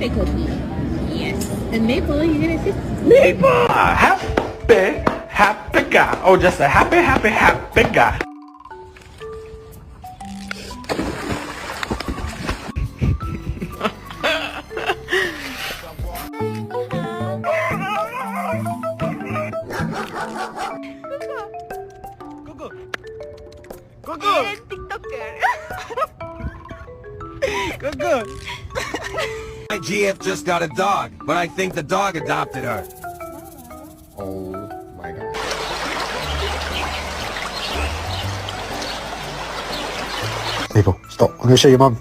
birthday cookie. Yes. And Maple, you're gonna say Maple! Happy guy. Oh, just a happy guy. My GF just got a dog, but I think the dog adopted her. Oh my god. Maple, stop. I'm gonna show your mum.